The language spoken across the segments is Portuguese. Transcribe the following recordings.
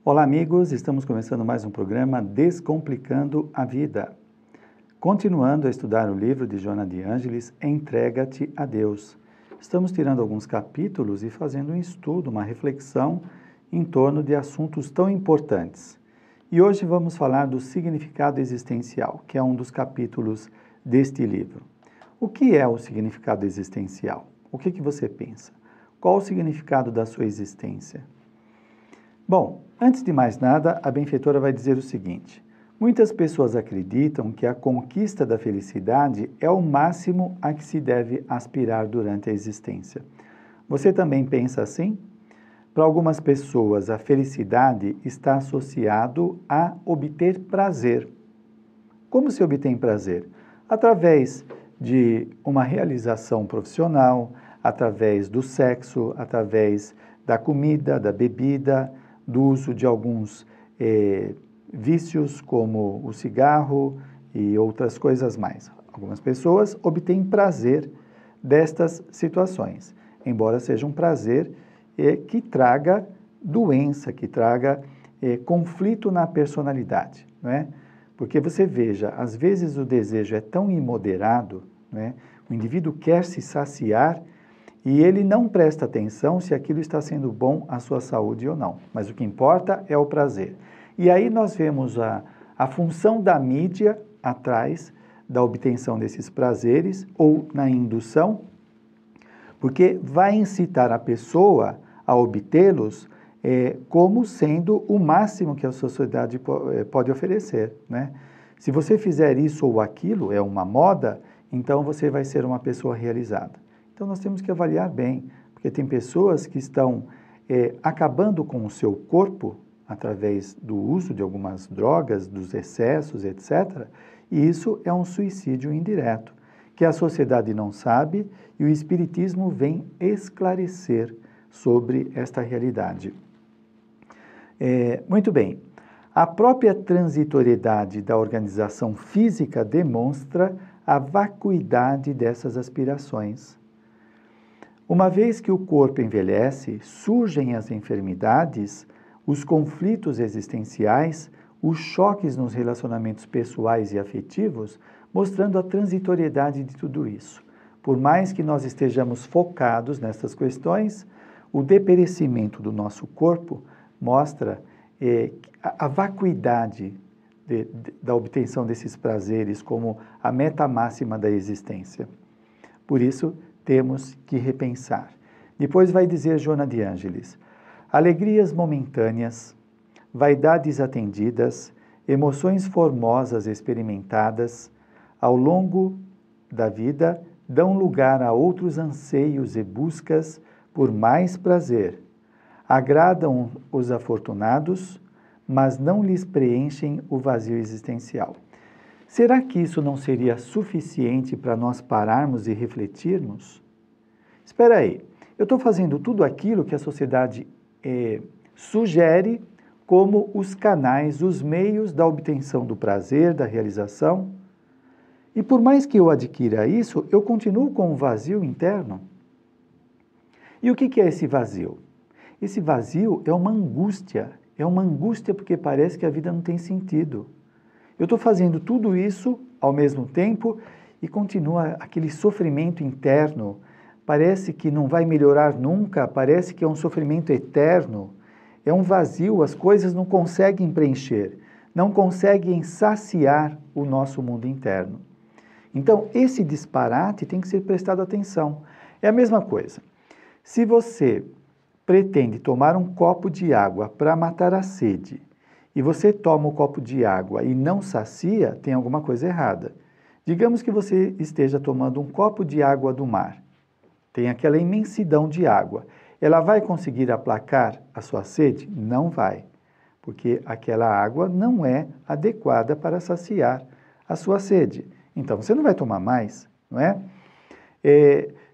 Olá, amigos! Estamos começando mais um programa Descomplicando a Vida. Continuando a estudar o livro de Joana de Ângelis, Entrega-te a Deus. Estamos tirando alguns capítulos e fazendo um estudo, uma reflexão em torno de assuntos tão importantes. E hoje vamos falar do significado existencial, que é um dos capítulos deste livro. O que é o significado existencial? O que você pensa? Qual o significado da sua existência? Bom, antes de mais nada, a benfeitora vai dizer o seguinte: muitas pessoas acreditam que a conquista da felicidade é o máximo a que se deve aspirar durante a existência. Você também pensa assim? Para algumas pessoas, a felicidade está associado a obter prazer. Como se obtém prazer? Através de uma realização profissional, através do sexo, através da comida, da bebida, do uso de alguns vícios como o cigarro e outras coisas mais. Algumas pessoas obtêm prazer destas situações, embora seja um prazer que traga doença, que traga conflito na personalidade, não é? Porque você veja, às vezes o desejo é tão imoderado, né? O indivíduo quer se saciar e ele não presta atenção se aquilo está sendo bom à sua saúde ou não. Mas o que importa é o prazer. E aí nós vemos a função da mídia atrás da obtenção desses prazeres ou na indução, porque vai incitar a pessoa a obtê-los como sendo o máximo que a sociedade pode oferecer, né? Se você fizer isso ou aquilo, é uma moda, então você vai ser uma pessoa realizada. Então, nós temos que avaliar bem, porque tem pessoas que estão acabando com o seu corpo através do uso de algumas drogas, dos excessos, etc. E isso é um suicídio indireto, que a sociedade não sabe e o Espiritismo vem esclarecer sobre esta realidade. Muito bem. A própria transitoriedade da organização física demonstra a vacuidade dessas aspirações. Uma vez que o corpo envelhece, surgem as enfermidades, os conflitos existenciais, os choques nos relacionamentos pessoais e afetivos, mostrando a transitoriedade de tudo isso. Por mais que nós estejamos focados nessas questões, o deperecimento do nosso corpo mostra a vacuidade da obtenção desses prazeres como a meta máxima da existência. Por isso, temos que repensar. Depois vai dizer Joana de Ângelis: alegrias momentâneas, vaidades atendidas, emoções formosas experimentadas, ao longo da vida, dão lugar a outros anseios e buscas por mais prazer. Agradam os afortunados, mas não lhes preenchem o vazio existencial. Será que isso não seria suficiente para nós pararmos e refletirmos? Espera aí, eu estou fazendo tudo aquilo que a sociedade sugere como os canais, os meios da obtenção do prazer, da realização. E por mais que eu adquira isso, eu continuo com um vazio interno. E o que é esse vazio? Esse vazio é uma angústia porque parece que a vida não tem sentido. Eu estou fazendo tudo isso ao mesmo tempo e continua aquele sofrimento interno. Parece que não vai melhorar nunca, parece que é um sofrimento eterno. É um vazio, as coisas não conseguem preencher, não conseguem saciar o nosso mundo interno. Então, esse disparate tem que ser prestado atenção. É a mesma coisa. Se você pretende tomar um copo de água para matar a sede, e você toma um copo de água e não sacia, tem alguma coisa errada. Digamos que você esteja tomando um copo de água do mar. Tem aquela imensidão de água. Ela vai conseguir aplacar a sua sede? Não vai, porque aquela água não é adequada para saciar a sua sede. Então, você não vai tomar mais, não é?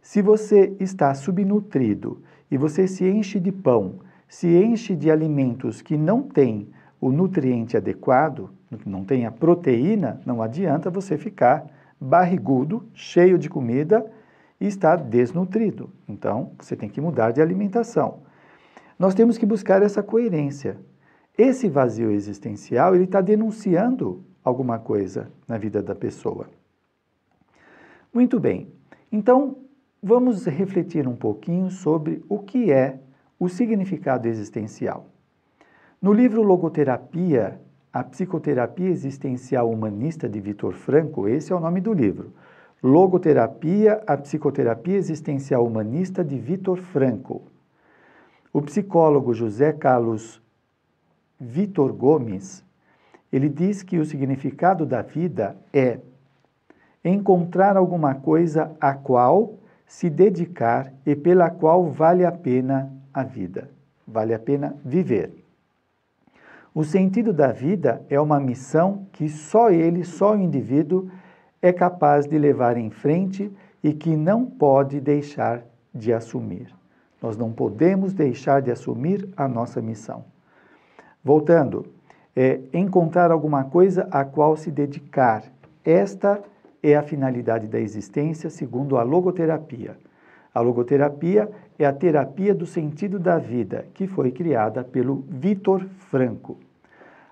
Se você está subnutrido e você se enche de pão, se enche de alimentos que não têm o nutriente adequado, não tem a proteína, não adianta você ficar barrigudo, cheio de comida e estar desnutrido. Então, você tem que mudar de alimentação. Nós temos que buscar essa coerência. esse vazio existencial, ele está denunciando alguma coisa na vida da pessoa. Muito bem, então vamos refletir um pouquinho sobre o que é o significado existencial. No livro Logoterapia, a psicoterapia existencial humanista de Viktor Frankl, esse é o nome do livro. Logoterapia, a psicoterapia existencial humanista de Viktor Frankl. O psicólogo José Carlos Vitor Gomes, ele diz que o significado da vida é encontrar alguma coisa a qual se dedicar e pela qual vale a pena a vida, vale a pena viver. O sentido da vida é uma missão que só ele, só o indivíduo, é capaz de levar em frente e que não pode deixar de assumir. Nós não podemos deixar de assumir a nossa missão. Voltando, encontrar alguma coisa a qual se dedicar. Esta é a finalidade da existência, segundo a logoterapia. A logoterapia é a terapia do sentido da vida, que foi criada pelo Viktor Frankl.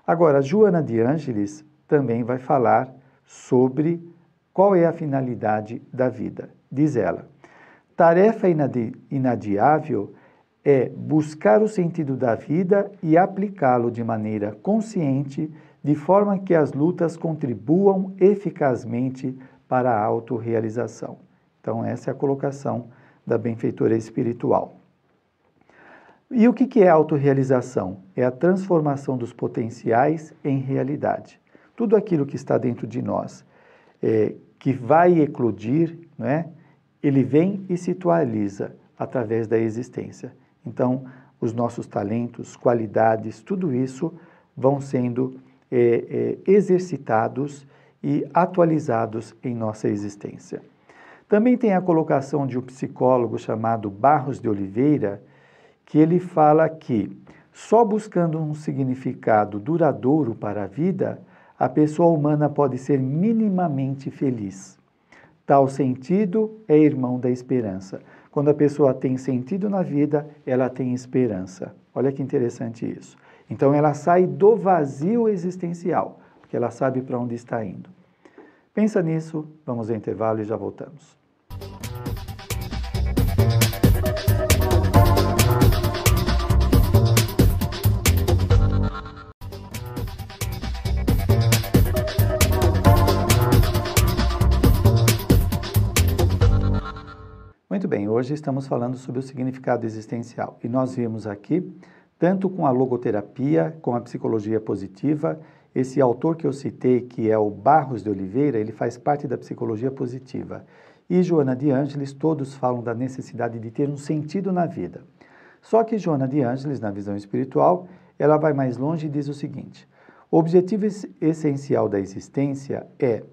Agora, Joana de Ângeles também vai falar sobre qual é a finalidade da vida. Diz ela, tarefa inadiável é buscar o sentido da vida e aplicá-lo de maneira consciente, de forma que as lutas contribuam eficazmente para a autorrealização. Então, essa é a colocação da benfeitora espiritual. E o que é autorrealização? É a transformação dos potenciais em realidade. Tudo aquilo que está dentro de nós, que vai eclodir, não é? Ele vem e se atualiza através da existência. Então, os nossos talentos, qualidades, tudo isso vão sendo exercitados e atualizados em nossa existência. Também tem a colocação de um psicólogo chamado Barros de Oliveira, que ele fala que só buscando um significado duradouro para a vida, a pessoa humana pode ser minimamente feliz. Tal sentido é irmão da esperança. Quando a pessoa tem sentido na vida, ela tem esperança. Olha que interessante isso. Então ela sai do vazio existencial, porque ela sabe para onde está indo. Pensa nisso, vamos ao intervalo e já voltamos. Muito bem, hoje estamos falando sobre o significado existencial e nós vimos aqui, tanto com a logoterapia, com a psicologia positiva, esse autor que eu citei, que é o Barros de Oliveira, ele faz parte da psicologia positiva. E Joana de Ângeles, todos falam da necessidade de ter um sentido na vida. Só que Joana de Ângeles, na visão espiritual, ela vai mais longe e diz o seguinte, o objetivo essencial da existência é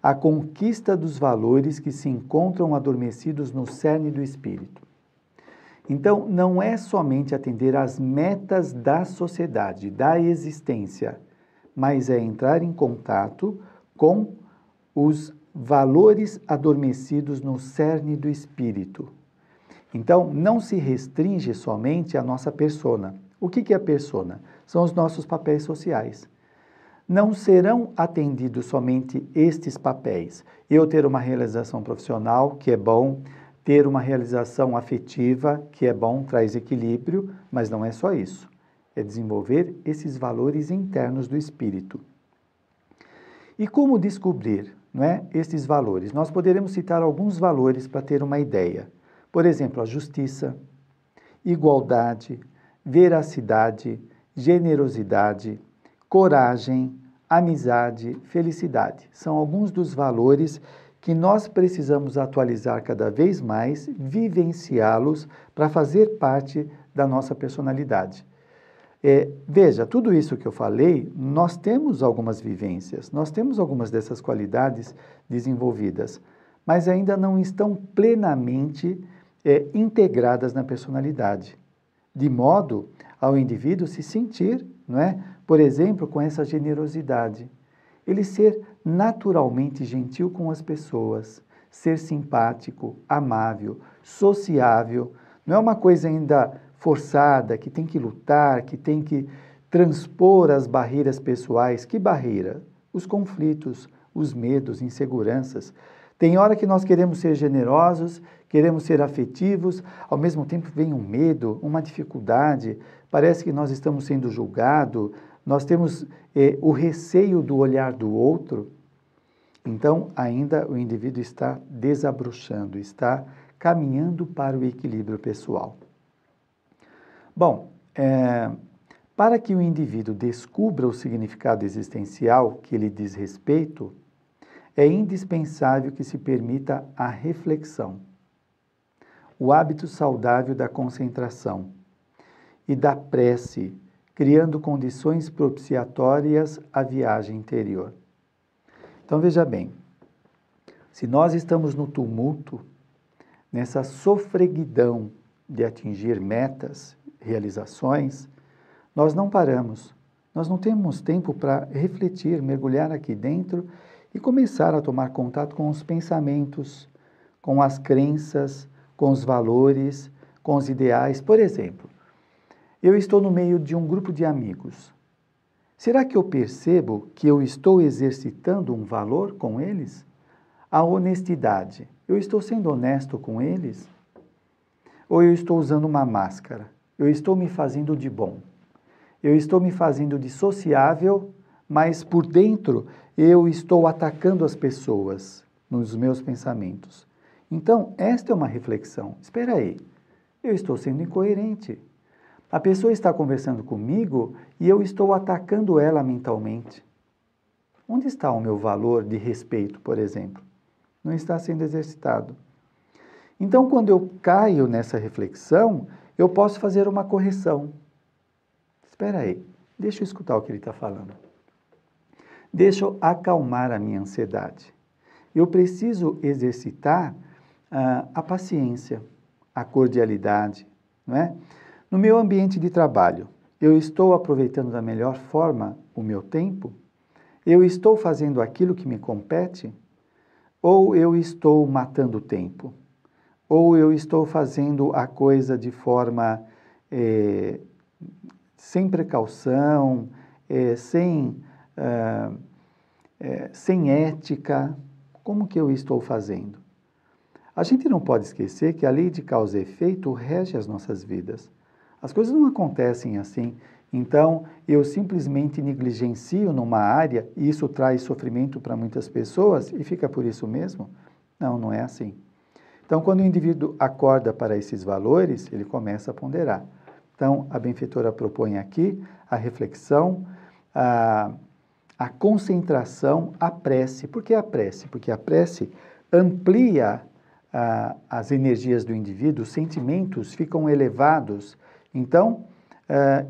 a conquista dos valores que se encontram adormecidos no cerne do espírito. Então, não é somente atender às metas da sociedade, da existência, mas é entrar em contato com os valores adormecidos no cerne do espírito. Então, não se restringe somente à nossa persona. O que é a persona? São os nossos papéis sociais. Não serão atendidos somente estes papéis. Eu ter uma realização profissional, que é bom, ter uma realização afetiva, que é bom, traz equilíbrio, mas não é só isso. É desenvolver esses valores internos do espírito. E como descobrir, não é, estes valores? Nós poderemos citar alguns valores para ter uma ideia. Por exemplo, a justiça, igualdade, veracidade, generosidade, coragem, amizade, felicidade. São alguns dos valores que nós precisamos atualizar cada vez mais, vivenciá-los para fazer parte da nossa personalidade. Veja, tudo isso que eu falei, nós temos algumas vivências, nós temos algumas dessas qualidades desenvolvidas, mas ainda não estão plenamente integradas na personalidade, de modo ao indivíduo se sentir, não é? Por exemplo, com essa generosidade. Ele ser naturalmente gentil com as pessoas, ser simpático, amável, sociável, não é uma coisa ainda forçada, que tem que lutar, que tem que transpor as barreiras pessoais. Que barreira? Os conflitos, os medos, inseguranças. Tem hora que nós queremos ser generosos, queremos ser afetivos, ao mesmo tempo vem um medo, uma dificuldade, parece que nós estamos sendo julgados, nós temos o receio do olhar do outro. Então, ainda o indivíduo está desabrochando, está caminhando para o equilíbrio pessoal. Bom, para que o indivíduo descubra o significado existencial que lhe diz respeito, é indispensável que se permita a reflexão, o hábito saudável da concentração e da prece, criando condições propiciatórias à viagem interior. Então, veja bem, se nós estamos no tumulto, nessa sofreguidão de atingir metas, realizações, nós não paramos, nós não temos tempo para refletir, mergulhar aqui dentro e começar a tomar contato com os pensamentos, com as crenças, com os valores, com os ideais. Por exemplo, eu estou no meio de um grupo de amigos. Será que eu percebo que eu estou exercitando um valor com eles? A honestidade. Eu estou sendo honesto com eles? Ou eu estou usando uma máscara? Eu estou me fazendo de bom? Eu estou me fazendo de sociável, mas por dentro eu estou atacando as pessoas nos meus pensamentos. Então, esta é uma reflexão. Espera aí, eu estou sendo incoerente. A pessoa está conversando comigo e eu estou atacando ela mentalmente. Onde está o meu valor de respeito, por exemplo? Não está sendo exercitado. Então, quando eu caio nessa reflexão, eu posso fazer uma correção. Espera aí, deixa eu escutar o que ele está falando. Deixa eu acalmar a minha ansiedade. Eu preciso exercitar a paciência, a cordialidade, não é? No meu ambiente de trabalho, eu estou aproveitando da melhor forma o meu tempo? Eu estou fazendo aquilo que me compete? Ou eu estou matando o tempo? Ou eu estou fazendo a coisa de forma sem precaução, sem ética? Como que eu estou fazendo? A gente não pode esquecer que a lei de causa e efeito rege as nossas vidas. As coisas não acontecem assim. Então, eu simplesmente negligencio numa área e isso traz sofrimento para muitas pessoas e fica por isso mesmo? Não, não é assim. Então, quando o indivíduo acorda para esses valores, ele começa a ponderar. Então, a benfeitora propõe aqui a reflexão, a concentração, a prece. Por que a prece? Porque a prece amplia as energias do indivíduo, os sentimentos ficam elevados. Então,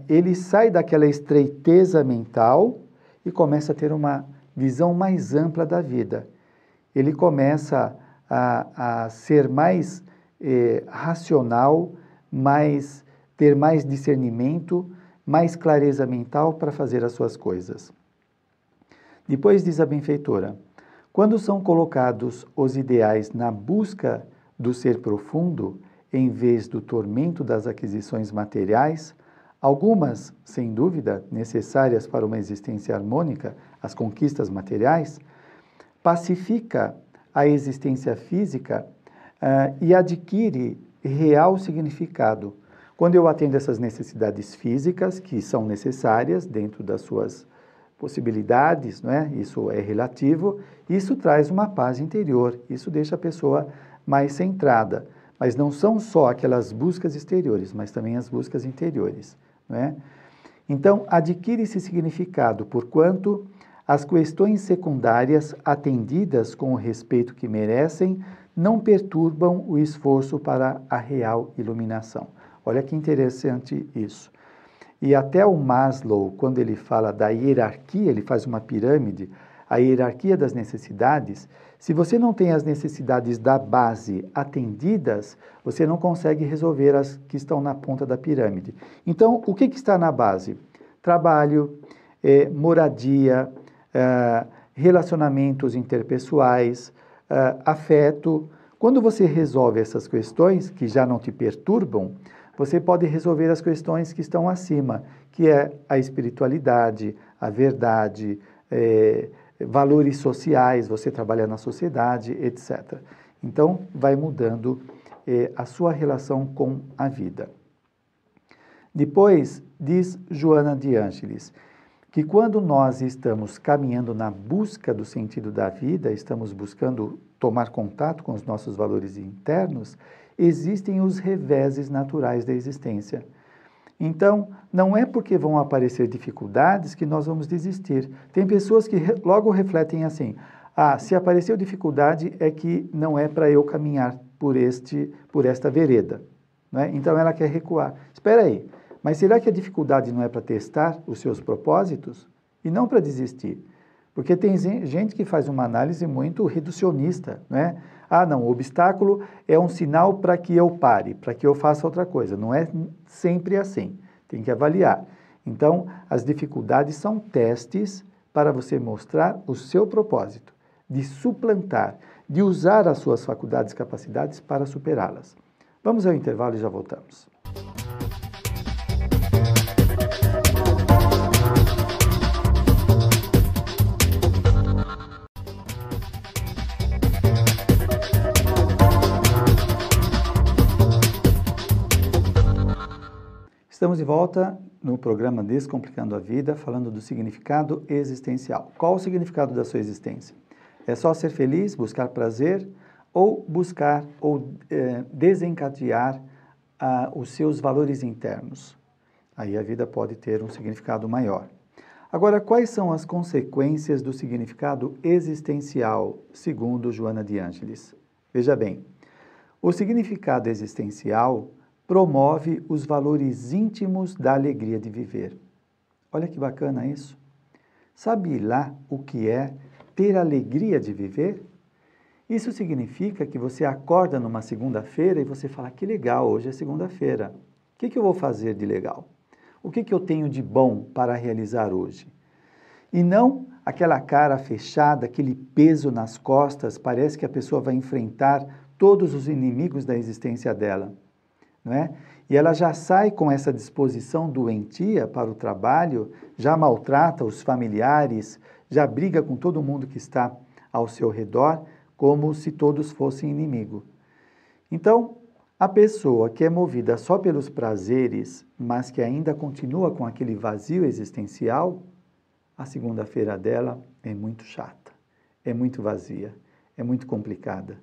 ele sai daquela estreiteza mental e começa a ter uma visão mais ampla da vida. Ele começa a ser mais racional, ter mais discernimento, mais clareza mental para fazer as suas coisas. Depois diz a benfeitora, quando são colocados os ideais na busca do ser profundo, em vez do tormento das aquisições materiais, algumas, sem dúvida, necessárias para uma existência harmônica, as conquistas materiais, pacifica a existência física e adquire real significado. Quando eu atendo essas necessidades físicas, que são necessárias dentro das suas possibilidades, não é? Isso é relativo, isso traz uma paz interior, isso deixa a pessoa mais centrada. Mas não são só aquelas buscas exteriores, mas também as buscas interiores, não é? Então, adquire esse significado, porquanto as questões secundárias atendidas com o respeito que merecem não perturbam o esforço para a real iluminação. Olha que interessante isso. E até o Maslow, quando ele fala da hierarquia, ele faz uma pirâmide, a hierarquia das necessidades. Se você não tem as necessidades da base atendidas, você não consegue resolver as que estão na ponta da pirâmide. Então, o que está na base? Trabalho, moradia, relacionamentos interpessoais, afeto. Quando você resolve essas questões que já não te perturbam, você pode resolver as questões que estão acima, que é a espiritualidade, a verdade, valores sociais, você trabalha na sociedade, etc. Então, vai mudando a sua relação com a vida. Depois, diz Joana de Ângeles, que quando nós estamos caminhando na busca do sentido da vida, estamos buscando tomar contato com os nossos valores internos, existem os reveses naturais da existência. Então, não é porque vão aparecer dificuldades que nós vamos desistir. Tem pessoas que logo refletem assim, se apareceu dificuldade é que não é para eu caminhar por esta vereda. Né? Então, ela quer recuar. Espera aí, mas será que a dificuldade não é para testar os seus propósitos? E não para desistir? Porque tem gente que faz uma análise muito reducionista, né? Não, o obstáculo é um sinal para que eu pare, para que eu faça outra coisa. Não é sempre assim, tem que avaliar. Então, as dificuldades são testes para você mostrar o seu propósito, de suplantar, de usar as suas faculdades e capacidades para superá-las. Vamos ao intervalo e já voltamos. Estamos de volta no programa Descomplicando a Vida, falando do significado existencial. Qual o significado da sua existência? É só ser feliz, buscar prazer ou buscar ou desencadear os seus valores internos? Aí a vida pode ter um significado maior. Agora, quais são as consequências do significado existencial, segundo Joana de Ângeles? Veja bem, o significado existencial promove os valores íntimos da alegria de viver. Olha que bacana isso. Sabe lá o que é ter alegria de viver? Isso significa que você acorda numa segunda-feira e você fala, que legal, hoje é segunda-feira. O que eu vou fazer de legal? O que eu tenho de bom para realizar hoje? E não aquela cara fechada, aquele peso nas costas, parece que a pessoa vai enfrentar todos os inimigos da existência dela. Não é? E ela já sai com essa disposição doentia para o trabalho, já maltrata os familiares, já briga com todo mundo que está ao seu redor, como se todos fossem inimigo. Então, a pessoa que é movida só pelos prazeres, mas que ainda continua com aquele vazio existencial, a segunda-feira dela é muito chata, é muito vazia, é muito complicada,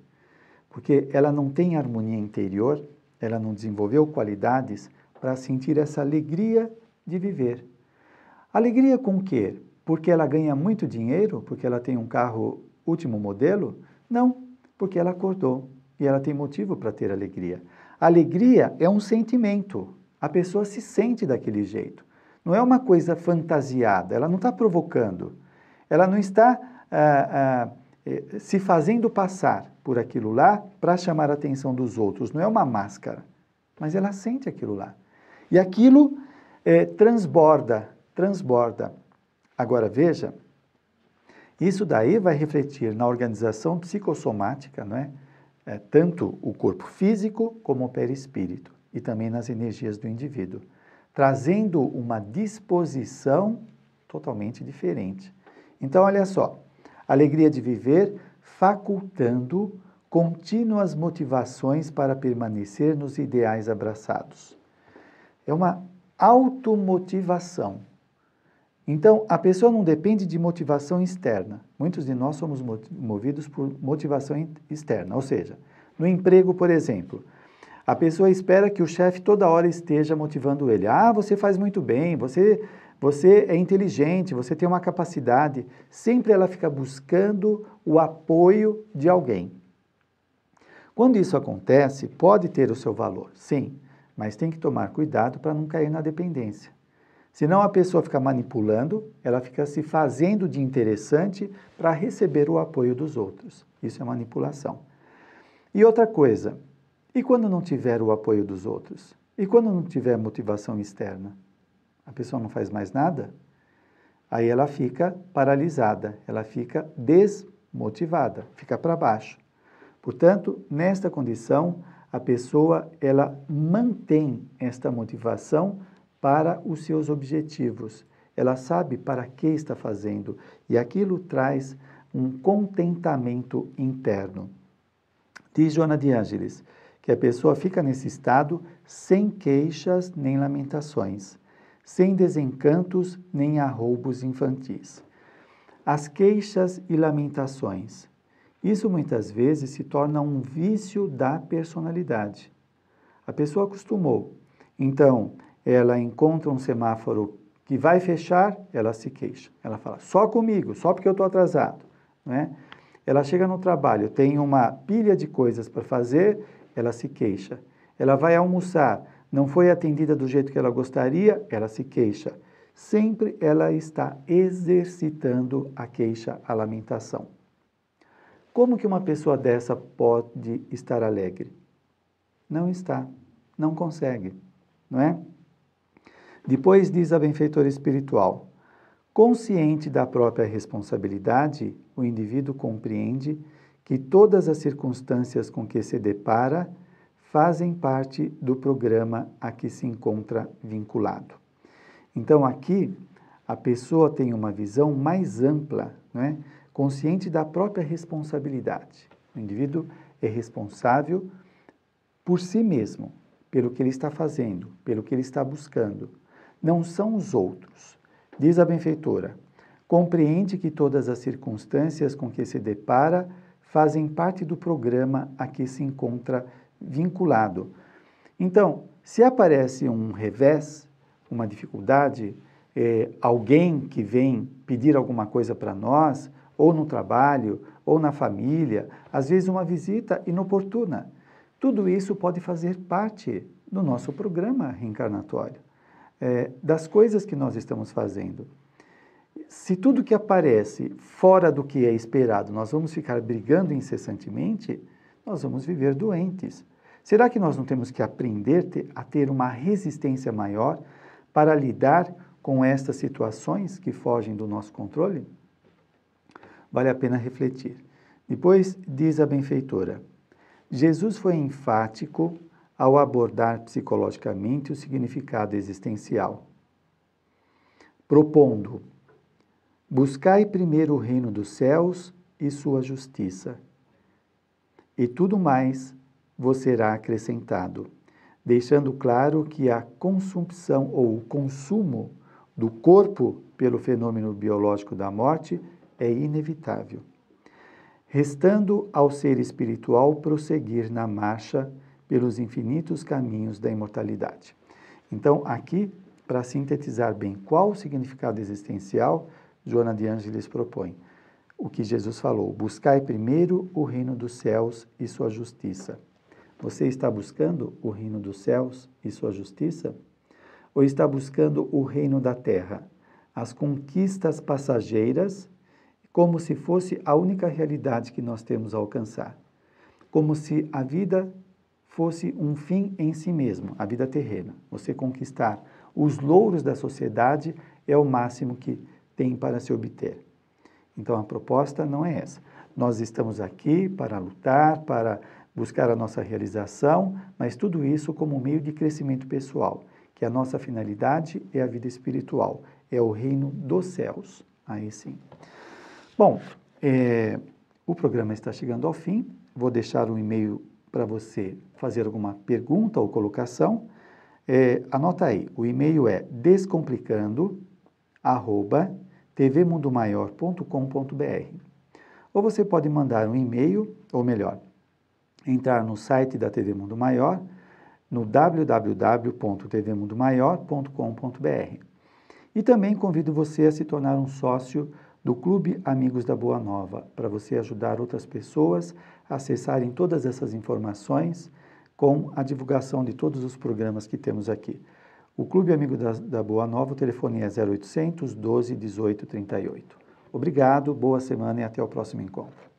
porque ela não tem harmonia interior, ela não desenvolveu qualidades para sentir essa alegria de viver. Alegria com o quê? Porque ela ganha muito dinheiro? Porque ela tem um carro último modelo? Não, porque ela acordou e ela tem motivo para ter alegria. Alegria é um sentimento, a pessoa se sente daquele jeito. Não é uma coisa fantasiada, ela não está provocando, ela não está se fazendo passar por aquilo lá para chamar a atenção dos outros. Não é uma máscara, mas ela sente aquilo lá. E aquilo transborda. Agora veja, isso daí vai refletir na organização psicossomática, não é? Tanto o corpo físico como o perispírito e também nas energias do indivíduo, trazendo uma disposição totalmente diferente. Então, olha só, alegria de viver facultando contínuas motivações para permanecer nos ideais abraçados. É uma automotivação. Então, a pessoa não depende de motivação externa. Muitos de nós somos movidos por motivação externa. Ou seja, no emprego, por exemplo, a pessoa espera que o chefe toda hora esteja motivando ele. Você faz muito bem, você é inteligente, você tem uma capacidade. Sempre ela fica buscando o apoio de alguém. Quando isso acontece, pode ter o seu valor, sim, mas tem que tomar cuidado para não cair na dependência. Senão a pessoa fica manipulando, ela fica se fazendo de interessante para receber o apoio dos outros. Isso é manipulação. E outra coisa, e quando não tiver o apoio dos outros? E quando não tiver motivação externa? A pessoa não faz mais nada? Aí ela fica paralisada, ela fica desmotivada, fica para baixo. Portanto, nesta condição, a pessoa ela mantém esta motivação para os seus objetivos. Ela sabe para que está fazendo e aquilo traz um contentamento interno. Diz Joana de Ângeles que a pessoa fica nesse estado sem queixas nem lamentações, sem desencantos nem arroubos infantis. As queixas e lamentações. Isso muitas vezes se torna um vício da personalidade. A pessoa acostumou. Então, ela encontra um semáforo que vai fechar, ela se queixa. Ela fala, só comigo, só porque eu estou atrasado. Não é? Ela chega no trabalho, tem uma pilha de coisas para fazer, ela se queixa. Ela vai almoçar, não foi atendida do jeito que ela gostaria, ela se queixa. Sempre ela está exercitando a queixa, a lamentação. Como que uma pessoa dessa pode estar alegre? Não está, não consegue, não é? Depois diz a benfeitora espiritual, consciente da própria responsabilidade, o indivíduo compreende que todas as circunstâncias com que se depara fazem parte do programa a que se encontra vinculado. Então, aqui, a pessoa tem uma visão mais ampla, né? Consciente da própria responsabilidade. O indivíduo é responsável por si mesmo, pelo que ele está fazendo, pelo que ele está buscando. Não são os outros. Diz a benfeitora, compreende que todas as circunstâncias com que se depara fazem parte do programa a que se encontra vinculado. Então, se aparece um revés, uma dificuldade, alguém que vem pedir alguma coisa para nós, ou no trabalho, ou na família, às vezes uma visita inoportuna. Tudo isso pode fazer parte do nosso programa reencarnatório, das coisas que nós estamos fazendo. Se tudo que aparece fora do que é esperado, nós vamos ficar brigando incessantemente, nós vamos viver doentes. Será que nós não temos que aprender a ter uma resistência maior para lidar com estas situações que fogem do nosso controle? Vale a pena refletir. Depois diz a benfeitora, Jesus foi enfático ao abordar psicologicamente o significado existencial, propondo, buscai primeiro o reino dos céus e sua justiça, e tudo mais vos será acrescentado, deixando claro que a consumpção ou o consumo do corpo pelo fenômeno biológico da morte é inevitável, restando ao ser espiritual prosseguir na marcha pelos infinitos caminhos da imortalidade. Então, aqui, para sintetizar bem qual o significado existencial, Joana de Ângeles propõe o que Jesus falou, buscai primeiro o reino dos céus e sua justiça. Você está buscando o reino dos céus e sua justiça? Ou está buscando o reino da terra, as conquistas passageiras, como se fosse a única realidade que nós temos a alcançar? Como se a vida fosse um fim em si mesmo, a vida terrena. Você conquistar os louros da sociedade é o máximo que tem para se obter. Então, a proposta não é essa. Nós estamos aqui para lutar, para buscar a nossa realização, mas tudo isso como um meio de crescimento pessoal, que a nossa finalidade é a vida espiritual, é o reino dos céus. Aí sim. Bom, o programa está chegando ao fim. Vou deixar um e-mail para você fazer alguma pergunta ou colocação. Anota aí, o e-mail é descomplicando@tvmundomaior.com.br. Ou você pode mandar um e-mail, ou melhor, entrar no site da TV Mundo Maior, no www.tvmundomaior.com.br. E também convido você a se tornar um sócio do Clube Amigos da Boa Nova, para você ajudar outras pessoas a acessarem todas essas informações com a divulgação de todos os programas que temos aqui. O Clube Amigo da Boa Nova, o telefone é 0800 12 18 38. Obrigado, boa semana e até o próximo encontro.